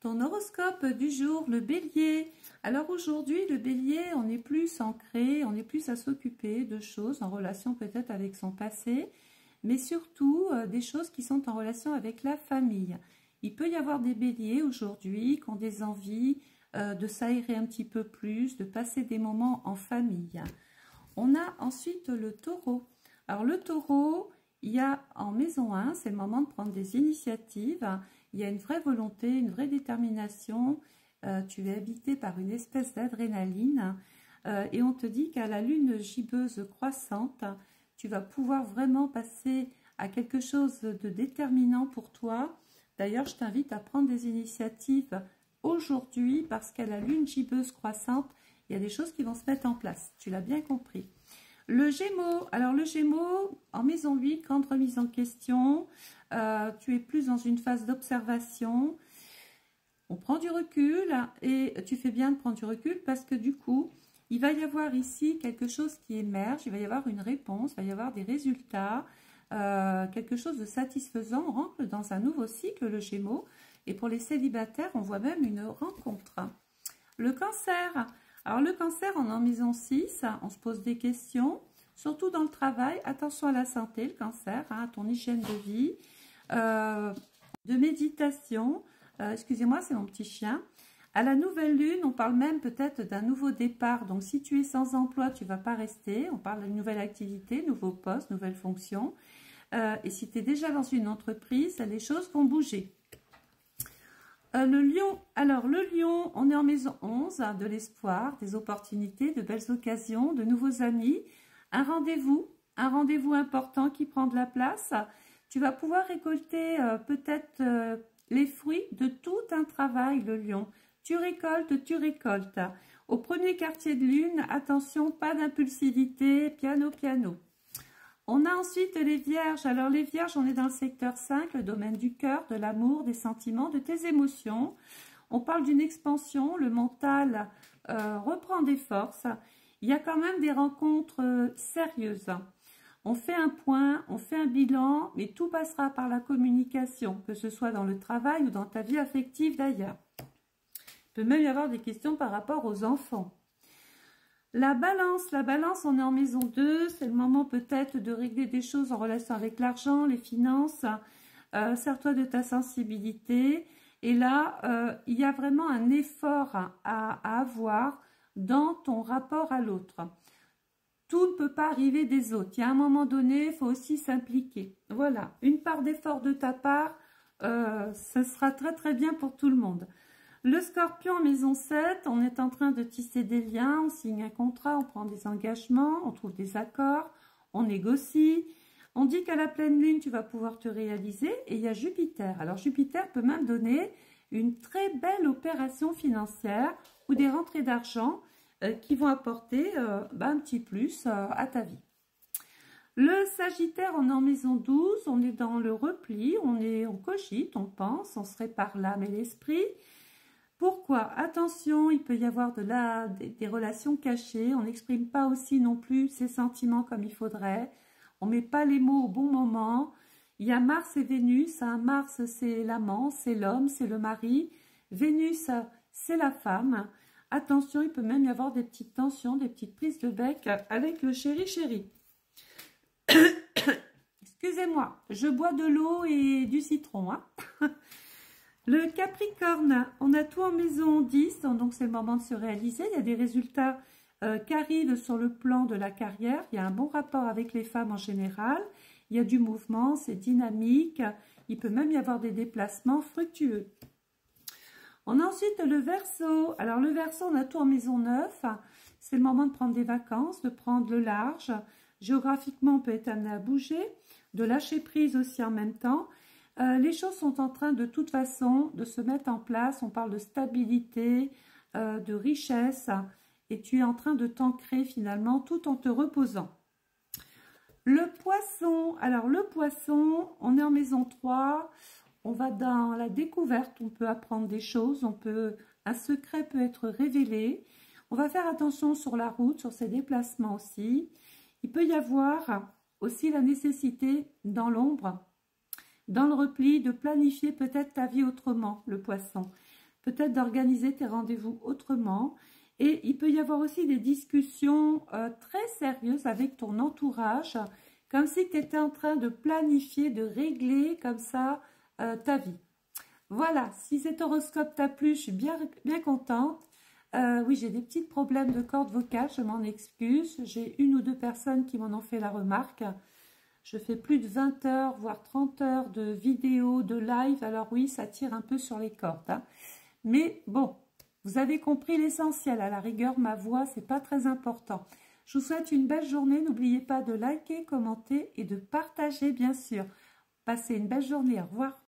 Ton horoscope du jour, le bélier. Alors aujourd'hui, le bélier, on est plus ancré, on est plus à s'occuper de choses en relation peut-être avec son passé, mais surtout des choses qui sont en relation avec la famille. Il peut y avoir des béliers aujourd'hui qui ont des envies de s'aérer un petit peu plus, de passer des moments en famille. On a ensuite le taureau. Alors le taureau, il y a en maison 1, c'est le moment de prendre des initiatives. Il y a une vraie volonté, une vraie détermination. Tu es habité par une espèce d'adrénaline. Et on te dit qu'à la lune gibbeuse croissante, tu vas pouvoir vraiment passer à quelque chose de déterminant pour toi. D'ailleurs, je t'invite à prendre des initiatives aujourd'hui parce qu'à la lune gibbeuse croissante, il y a des choses qui vont se mettre en place. Tu l'as bien compris. Le Gémeaux, alors le Gémeaux, en maison 8, grande remise en question, tu es plus dans une phase d'observation, on prend du recul et tu fais bien de prendre du recul parce que du coup, il va y avoir ici quelque chose qui émerge, il va y avoir une réponse, il va y avoir des résultats, quelque chose de satisfaisant, on rentre dans un nouveau cycle le Gémeaux et pour les célibataires, on voit même une rencontre. Le Cancer. Alors le cancer, on est en maison 6, on se pose des questions, surtout dans le travail. Attention à la santé, le cancer, à ton hygiène de vie, de méditation. Excusez-moi, c'est mon petit chien. À la nouvelle lune, on parle même peut-être d'un nouveau départ. Donc si tu es sans emploi, tu ne vas pas rester. On parle d'une nouvelle activité, nouveau poste, nouvelle fonction. Et si tu es déjà dans une entreprise, les choses vont bouger. Le lion, alors le lion, on est en maison 11, de l'espoir, des opportunités, de belles occasions, de nouveaux amis, un rendez-vous important qui prend de la place. Tu vas pouvoir récolter peut-être les fruits de tout un travail, le lion. Tu récoltes, tu récoltes. Au premier quartier de lune, attention, pas d'impulsivité, piano, piano. On a ensuite les vierges. Alors les vierges, on est dans le secteur 5, le domaine du cœur, de l'amour, des sentiments, de tes émotions. On parle d'une expansion, le mental reprend des forces. Il y a quand même des rencontres sérieuses. On fait un point, on fait un bilan, mais tout passera par la communication, que ce soit dans le travail ou dans ta vie affective d'ailleurs. Il peut même y avoir des questions par rapport aux enfants. La balance, on est en maison 2, c'est le moment peut-être de régler des choses en relation avec l'argent, les finances, sers-toi de ta sensibilité. Et là, il y a vraiment un effort à avoir dans ton rapport à l'autre. Tout ne peut pas arriver des autres. Il y a un moment donné, il faut aussi s'impliquer. Voilà, une part d'effort de ta part, ce sera très très bien pour tout le monde. Le scorpion en maison 7, on est en train de tisser des liens, on signe un contrat, on prend des engagements, on trouve des accords, on négocie. On dit qu'à la pleine lune, tu vas pouvoir te réaliser et il y a Jupiter. Alors Jupiter peut même donner une très belle opération financière ou des rentrées d'argent qui vont apporter un petit plus à ta vie. Le Sagittaire, on est en maison 12, on est dans le repli, on cogite, on pense, on se répare l'âme et l'esprit. Pourquoi? Attention, il peut y avoir des relations cachées, on n'exprime pas aussi non plus ses sentiments comme il faudrait, on ne met pas les mots au bon moment. Il y a Mars et Vénus, Mars c'est l'amant, c'est l'homme, c'est le mari, Vénus c'est la femme. Attention, il peut même y avoir des petites tensions, des petites prises de bec avec le chéri. Excusez-moi, je bois de l'eau et du citron. Le Capricorne, on a tout en maison 10, donc c'est le moment de se réaliser. Il y a des résultats qui arrivent sur le plan de la carrière. Il y a un bon rapport avec les femmes en général. Il y a du mouvement, c'est dynamique. Il peut même y avoir des déplacements fructueux. On a ensuite le Verseau. Alors le Verseau, on a tout en maison 9. C'est le moment de prendre des vacances, de prendre le large. Géographiquement, on peut être amené à bouger, de lâcher prise aussi en même temps. Les choses sont en train de toute façon de se mettre en place. On parle de stabilité, de richesse et tu es en train de t'ancrer finalement tout en te reposant. Le Poisson, alors le Poisson, on est en maison 3, on va dans la découverte, on peut apprendre des choses, un secret peut être révélé. On va faire attention sur la route, sur ses déplacements aussi. Il peut y avoir aussi la nécessité dans l'ombre, dans le repli, de planifier peut-être ta vie autrement, le Poisson. peut-être d'organiser tes rendez-vous autrement. Et il peut y avoir aussi des discussions très sérieuses avec ton entourage, comme si tu étais en train de planifier, de régler comme ça ta vie. Voilà, si cet horoscope t'a plu, je suis bien contente. Oui, j'ai des petits problèmes de corde vocale, je m'en excuse. J'ai une ou deux personnes qui m'en ont fait la remarque. Je fais plus de 20 heures, voire 30 heures de vidéos, de live. Alors oui, ça tire un peu sur les cordes, hein. Mais bon, vous avez compris l'essentiel. À la rigueur, ma voix, c'est pas très important. Je vous souhaite une belle journée. N'oubliez pas de liker, commenter et de partager, bien sûr. Passez une belle journée. Au revoir.